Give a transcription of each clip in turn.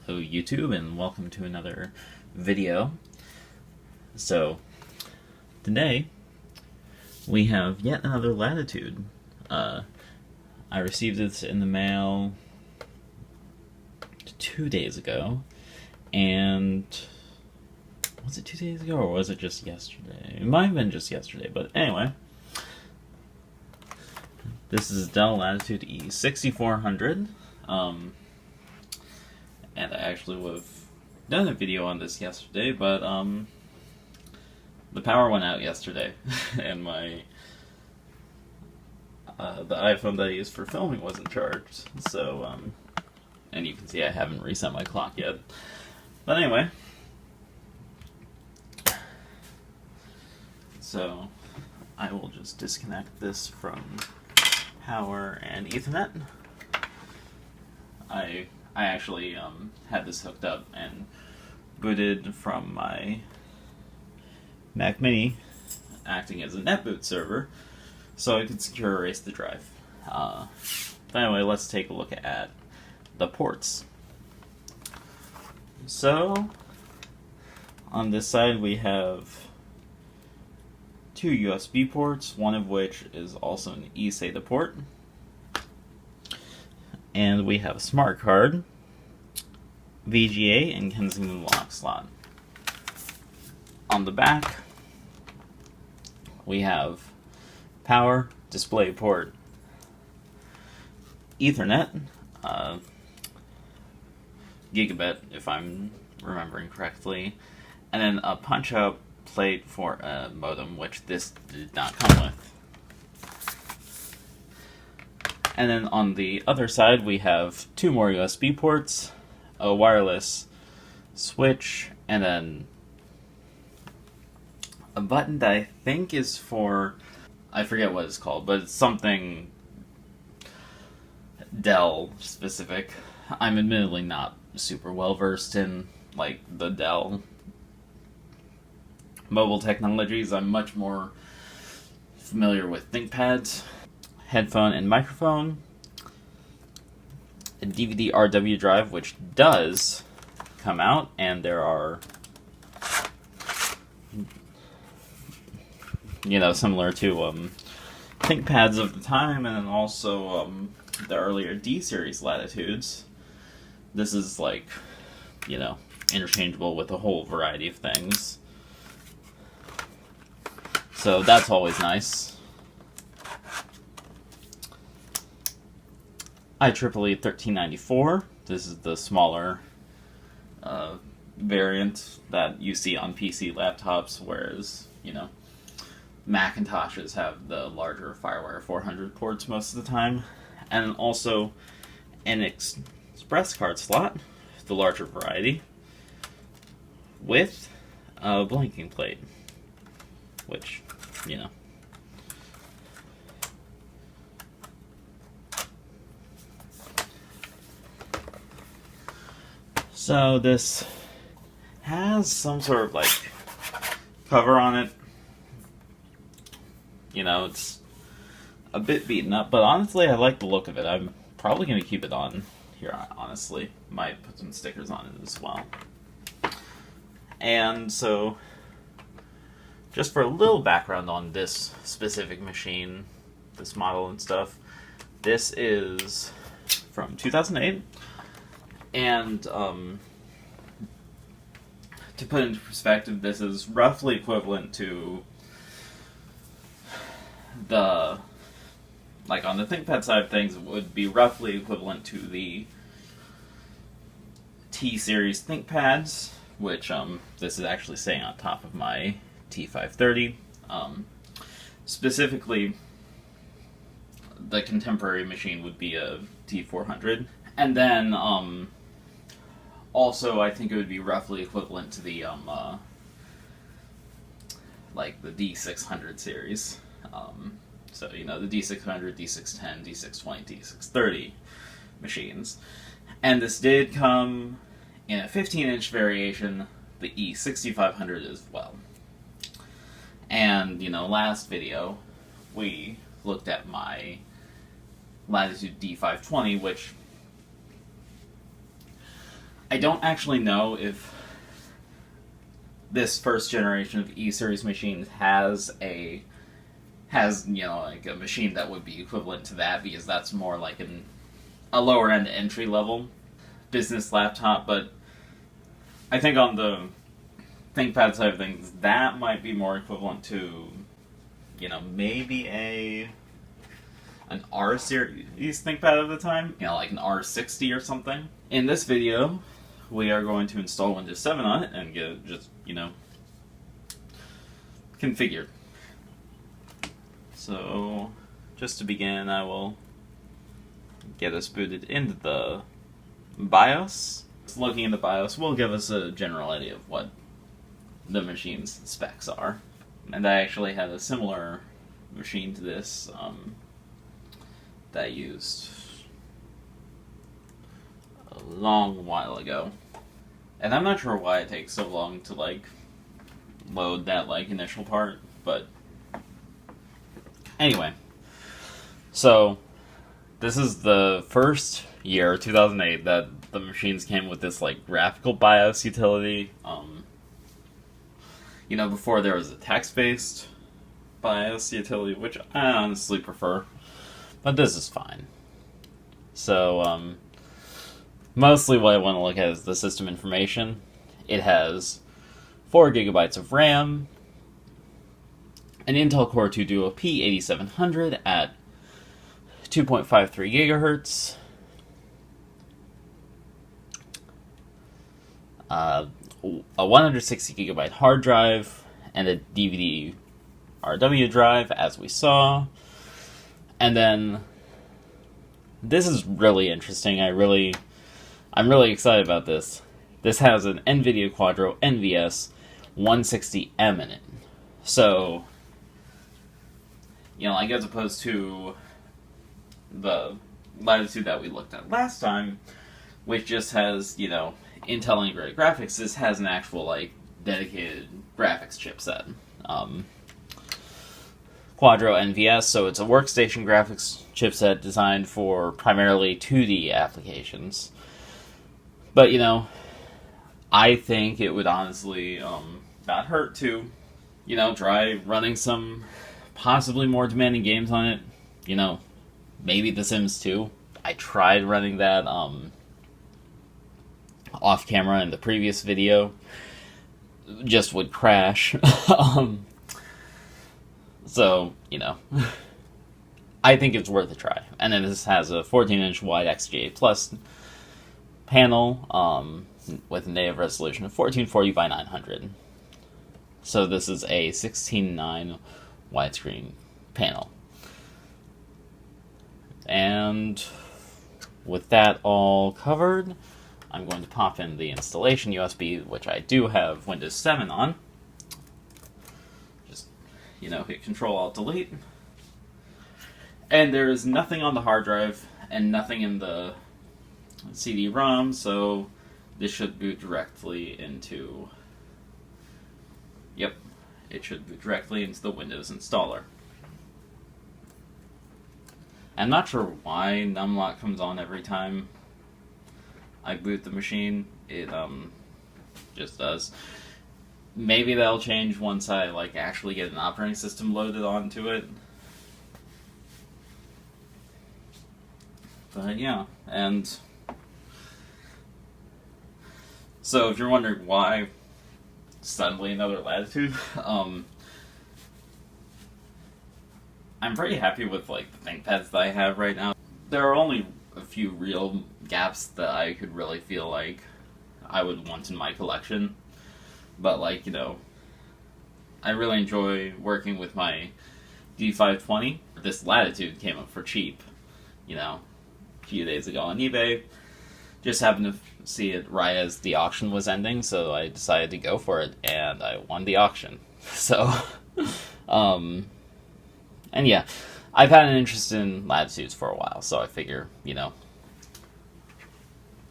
Hello YouTube, and welcome to another video. So today we have yet another Latitude. I received this in the mail 2 days ago, and was it 2 days ago or was it just yesterday? It might have been just yesterday, but anyway. This is Dell Latitude E6400. And I actually would have done a video on this yesterday, but the power went out yesterday, and my the iPhone that I use for filming wasn't charged. So, and you can see I haven't reset my clock yet. But anyway, so I will just disconnect this from power and Ethernet. I actually had this hooked up and booted from my Mac Mini, acting as a NetBoot server, so I could secure erase the drive. But anyway, let's take a look at the ports. So, on this side we have two USB ports, one of which is also an eSATA port. And we have a smart card, VGA, and Kensington lock slot. On the back, we have power, display port, Ethernet, gigabit if I'm remembering correctly, and then a punch-out plate for a modem, which this did not come with. And then on the other side, we have two more USB ports, a wireless switch, and then a button that I think is for, I forget what it's called, but it's something Dell specific. I'm admittedly not super well versed in like the Dell mobile technologies. I'm much more familiar with ThinkPads. Headphone and microphone, a DVD RW drive, which does come out, and there are, similar to ThinkPads of the time, and then also the earlier D-series Latitudes. This is like, interchangeable with a whole variety of things. So that's always nice. IEEE 1394. This is the smaller variant that you see on PC laptops, whereas, Macintoshes have the larger FireWire 400 ports most of the time. And also an express card slot, the larger variety, with a blanking plate, which, So this has some sort of like cover on it. It's a bit beaten up, but honestly I like the look of it. I'm probably going to keep it on here, honestly. Might put some stickers on it as well. And so, just for a little background on this specific machine, this model and stuff, this is from 2008. And, to put into perspective, this is roughly equivalent to the, like on the ThinkPad side of things, it would be roughly equivalent to the T-series ThinkPads, which, this is actually saying on top of my T530. Specifically, the contemporary machine would be a T400. And then, also, I think it would be roughly equivalent to the, like the D600 series. So, the D600, D610, D620, D630 machines. And this did come in a 15-inch variation, the E6500 as well. And, last video, we looked at my Latitude D520, which I don't actually know if this first generation of E-series machines has a machine that would be equivalent to that, because that's more like a lower end entry level business laptop. But I think on the ThinkPad side of things, that might be more equivalent to, maybe an R series ThinkPad of the time, like an R60 or something. In this video, we are going to install Windows 7 on it and get it just, configured. So, just to begin, I will get us booted into the BIOS. Looking in the BIOS will give us a general idea of what the machine's specs are. And I actually had a similar machine to this that I used a long while ago. And I'm not sure why it takes so long to load that initial part, but anyway. So this is the first year, 2008, that the machines came with this graphical BIOS utility. Before there was a text-based BIOS utility, which I honestly prefer, but this is fine. So mostly what I want to look at is the system information. It has 4 gigabytes of RAM, an Intel Core 2 Duo P8700 at 2.53 gigahertz, a 160 gigabyte hard drive, and a DVD RW drive, as we saw. And then this is really interesting. I'm really excited about this. This has an NVIDIA Quadro NVS 160M in it. So, as opposed to the Latitude that we looked at last time, which just has, Intel integrated graphics, this has an actual, dedicated graphics chipset. Quadro NVS, so it's a workstation graphics chipset designed for primarily 2D applications. But, I think it would honestly not hurt to, try running some possibly more demanding games on it. Maybe The Sims 2. I tried running that off camera in the previous video. Just would crash. So, I think it's worth a try. And then this has a 14-inch wide XGA Plus panel with a native resolution of 1440 by 900. So this is a 16:9 widescreen panel. And with that all covered, I'm going to pop in the installation USB, which I do have Windows 7 on. Just, hit Control-Alt-Delete. And there is nothing on the hard drive and nothing in the CD-ROM, so this should boot directly into... Yep, it should boot directly into the Windows installer. I'm not sure why numlock comes on every time I boot the machine. It just does. Maybe that'll change once I actually get an operating system loaded onto it. But yeah, and so if you're wondering why suddenly another Latitude, I'm pretty happy with the ThinkPads that I have right now. There are only a few real gaps that I could really feel like I would want in my collection. But I really enjoy working with my D520. This Latitude came up for cheap, a few days ago on eBay. Just happened to see it right as the auction was ending, so I decided to go for it, and I won the auction. So, and yeah, I've had an interest in Latitudes for a while, so I figure,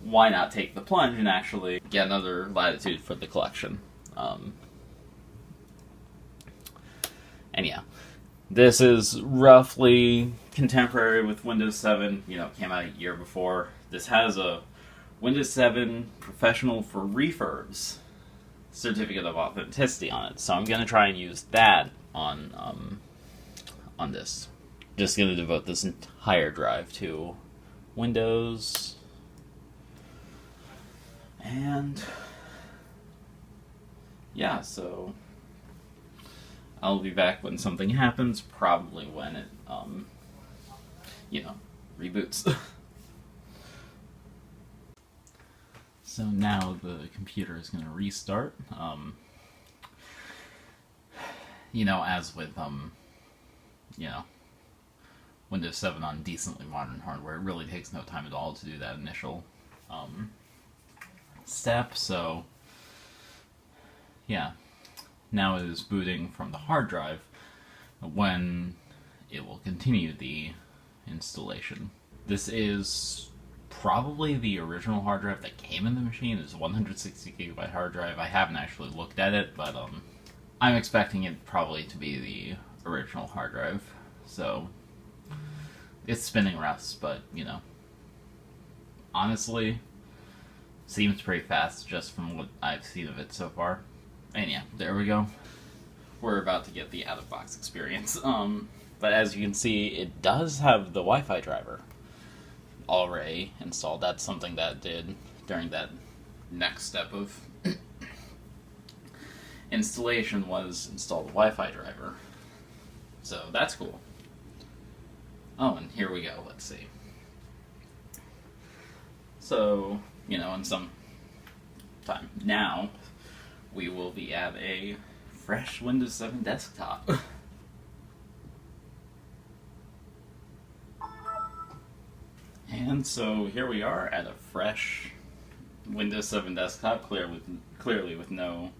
why not take the plunge and actually get another Latitude for the collection. And yeah, this is roughly contemporary with Windows 7, came out a year before. This has a Windows 7 Professional for Refurbs certificate of authenticity on it. So I'm going to try and use that on this. Just going to devote this entire drive to Windows. And yeah, so I'll be back when something happens, probably when it, reboots. So now the computer is going to restart. As with, Windows 7 on decently modern hardware, it really takes no time at all to do that initial step. So, yeah, now it is booting from the hard drive when it will continue the installation. This is probably the original hard drive that came in the machine. It's a 160 gigabyte hard drive. I haven't actually looked at it, but I'm expecting it probably to be the original hard drive. So it's spinning Rust, but honestly, seems pretty fast just from what I've seen of it so far. And yeah, there we go. We're about to get the out-of-box experience. But as you can see, it does have the Wi-Fi driver already installed. That's something that did during that next step of installation, was install the Wi-Fi driver. So that's cool. Oh, and here we go. Let's see. So, in some time now, we will be at a fresh Windows 7 desktop. And so here we are at a fresh Windows 7 desktop, clearly with no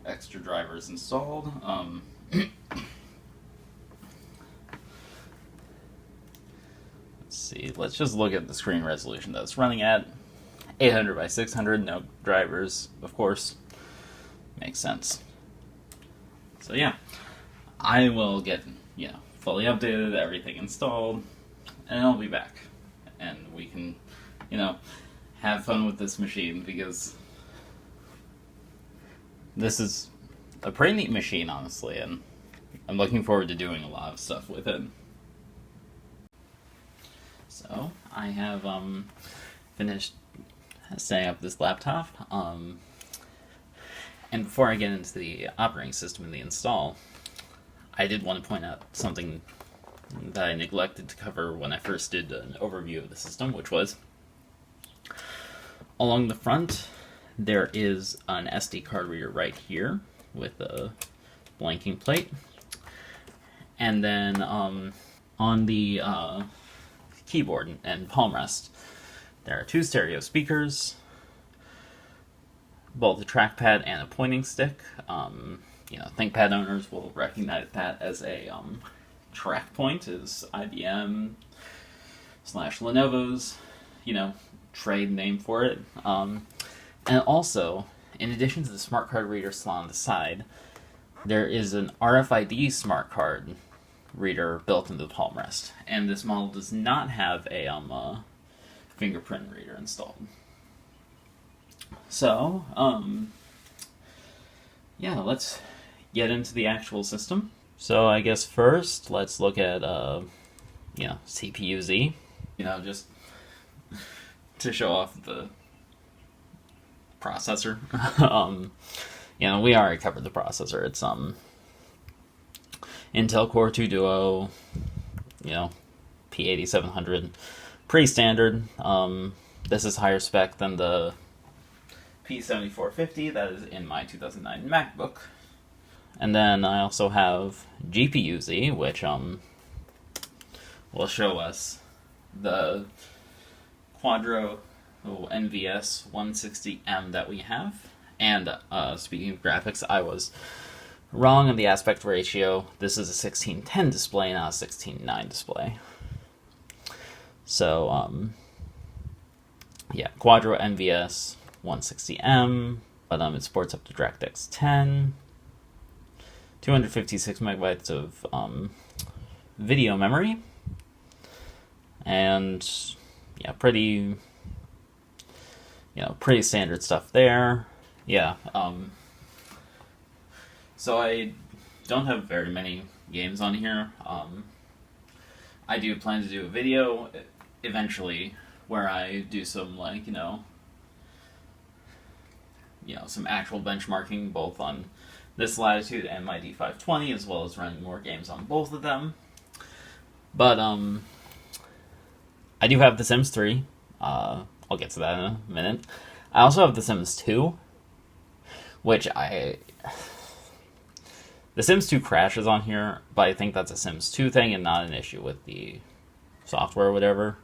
extra drivers installed. Let's see, let's just look at the screen resolution that it's running at. 800 by 600, no drivers, of course. Makes sense. So yeah, I will get, fully updated, everything installed, and I'll be back. And we can, have fun with this machine, because this is a pretty neat machine, honestly, and I'm looking forward to doing a lot of stuff with it. So, I have finished setting up this laptop, and before I get into the operating system and the install, I did want to point out something that I neglected to cover when I first did an overview of the system, which was along the front there is an SD card reader right here with a blanking plate, and then on the keyboard and palm rest there are two stereo speakers, both a trackpad and a pointing stick. ThinkPad owners will recognize that as a track point, is IBM / Lenovo's, trade name for it. And also, in addition to the smart card reader slot on the side, there is an RFID smart card reader built into the palm rest. And this model does not have a fingerprint reader installed. So, let's get into the actual system. So I guess first, let's look at, CPU-Z. Just to show off the processor. We already covered the processor. It's, Intel Core 2 Duo, P8700. Pretty standard. This is higher spec than the P7450 that is in my 2009 MacBook. And then I also have GPU-Z, which will show us the Quadro NVS 160M that we have. And speaking of graphics, I was wrong on the aspect ratio. This is a 16:10 display, not a 16:9 display. So, Quadro NVS 160M, but it supports up to DirectX 10. 256 megabytes of video memory, and pretty pretty standard stuff there. Yeah. So I don't have very many games on here. I do plan to do a video eventually where I do some some actual benchmarking both on this Latitude and my D520, as well as running more games on both of them. But I do have The Sims 3. I'll get to that in a minute. I also have The Sims 2, which The Sims 2 crashes on here, but I think that's a Sims 2 thing and not an issue with the software or whatever.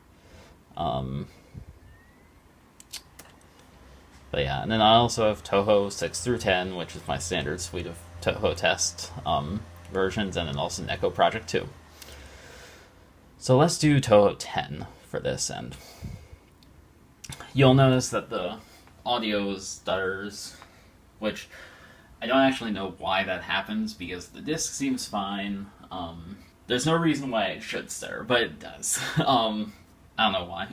But yeah, and then I also have Touhou 6 through 10, which is my standard suite of Touhou test versions, and then also Neko Project 2. So let's do Touhou 10 for this, and you'll notice that the audio stutters, which I don't actually know why that happens, because the disc seems fine. There's no reason why it should stutter, but it does. I don't know why.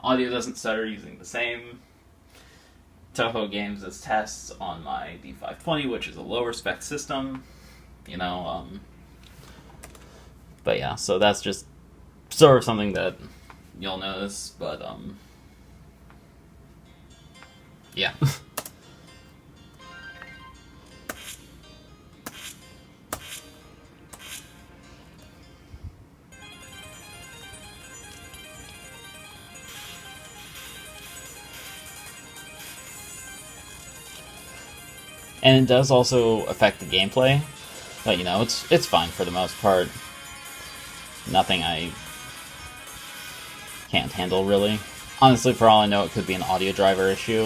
Audio doesn't stutter using the same Touhou games as tests on my D520, which is a lower spec system. But yeah, so that's just sort of something that you'll notice, but yeah. And it does also affect the gameplay, but it's fine for the most part. Nothing I can't handle, really. Honestly, for all I know, it could be an audio driver issue.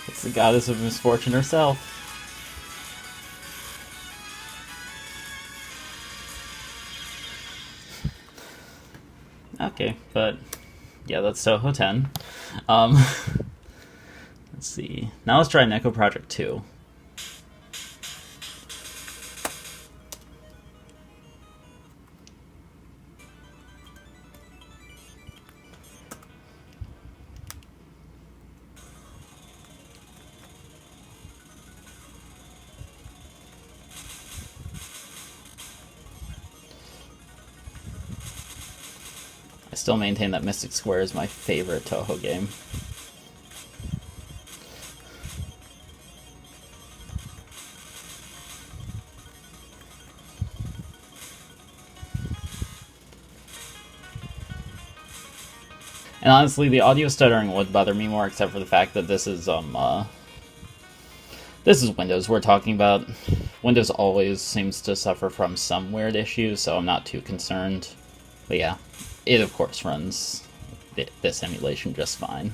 It's the goddess of misfortune herself. Okay, but yeah, that's Touhou 10. Let's see. Now let's try Neko Project 2. I still maintain that Mystic Square is my favorite Touhou game. And honestly, the audio stuttering would bother me more, except for the fact that this is Windows we're talking about. Windows always seems to suffer from some weird issues, so I'm not too concerned. But yeah, it of course runs this emulation just fine.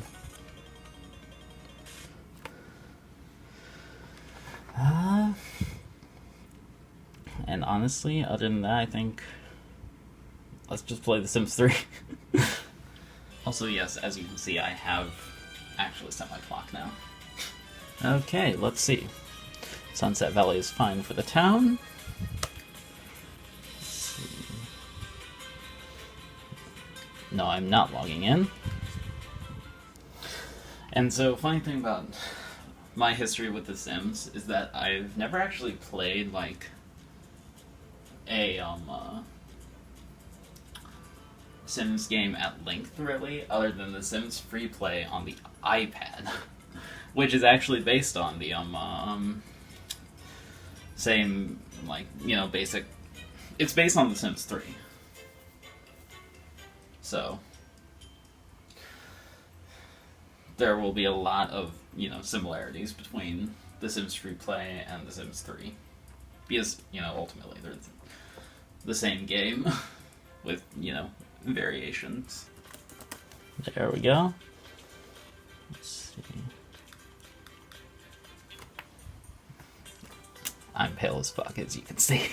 And honestly, other than that, I think let's just play The Sims 3. Also, yes, as you can see, I have actually set my clock now. Okay, let's see. Sunset Valley is fine for the town. Let's see. No, I'm not logging in. And so, funny thing about my history with The Sims is that I've never actually played, like, a, Sims game at length, really, other than The Sims Free Play on the iPad, which is actually based on the same, like, basic. It's based on The Sims 3, so there will be a lot of similarities between The Sims Free Play and The Sims 3, because ultimately they're the same game with variations. There we go. Let's see. I'm pale as fuck, as you can see.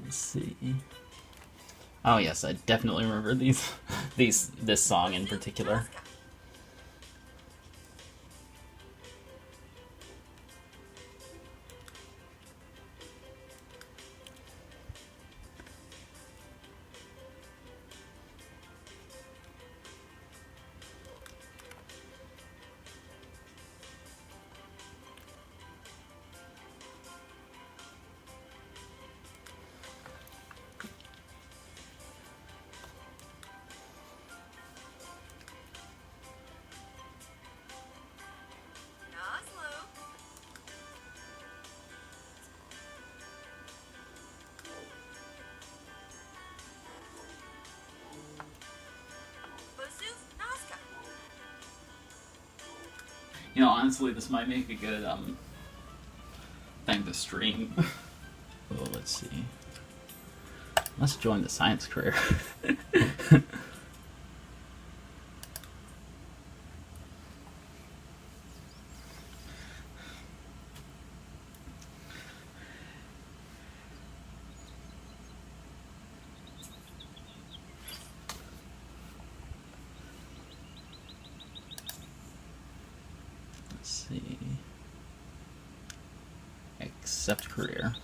Let's see. Oh yes, I definitely remember this song in particular. You know, honestly, this might make a good thing to stream. Oh, let's see. Let's join the science career. Let's see. Accept career.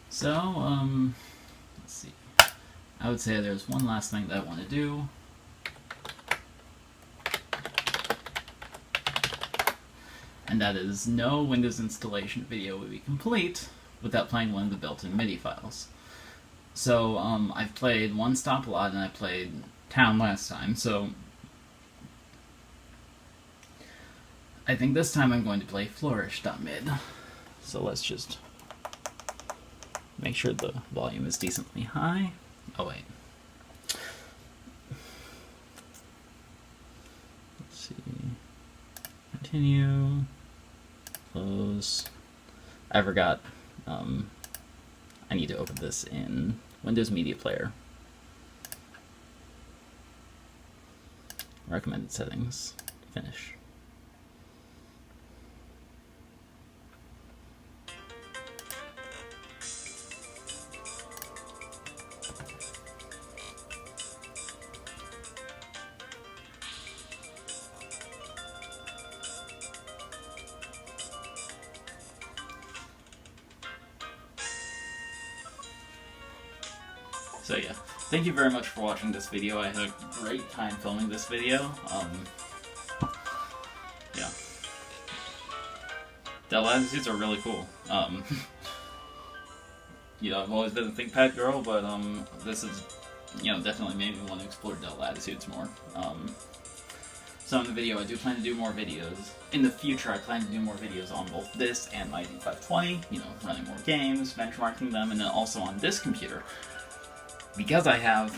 So, let's see. I would say there's one last thing that I want to do. And that is no Windows installation video would be complete without playing one of the built-in MIDI files. So, I've played One Stop a lot, and I played Town last time, so I think this time I'm going to play Flourish.mid. So let's just make sure the volume is decently high. Oh wait. Let's see. Continue. Close. I forgot. I need to open this in Windows Media Player. Recommended settings. Finish. So yeah, thank you very much for watching this video. I had a great time filming this video. Yeah. Dell Latitudes are really cool. You know, I've always been a ThinkPad girl, but this is, you know, definitely made me want to explore Dell Latitudes more. So in the video, I do plan to do more videos. In the future, I plan to do more videos on both this and my D520, you know, running more games, benchmarking them, and then also on this computer. Because I have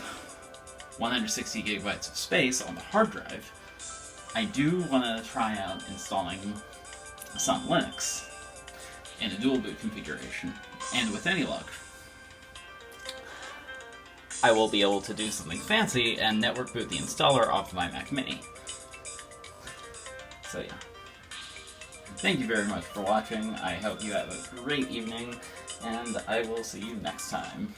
160 gigabytes of space on the hard drive, I do want to try out installing some Linux in a dual boot configuration. And with any luck, I will be able to do something fancy and network boot the installer off my Mac Mini. So yeah. Thank you very much for watching. I hope you have a great evening, and I will see you next time.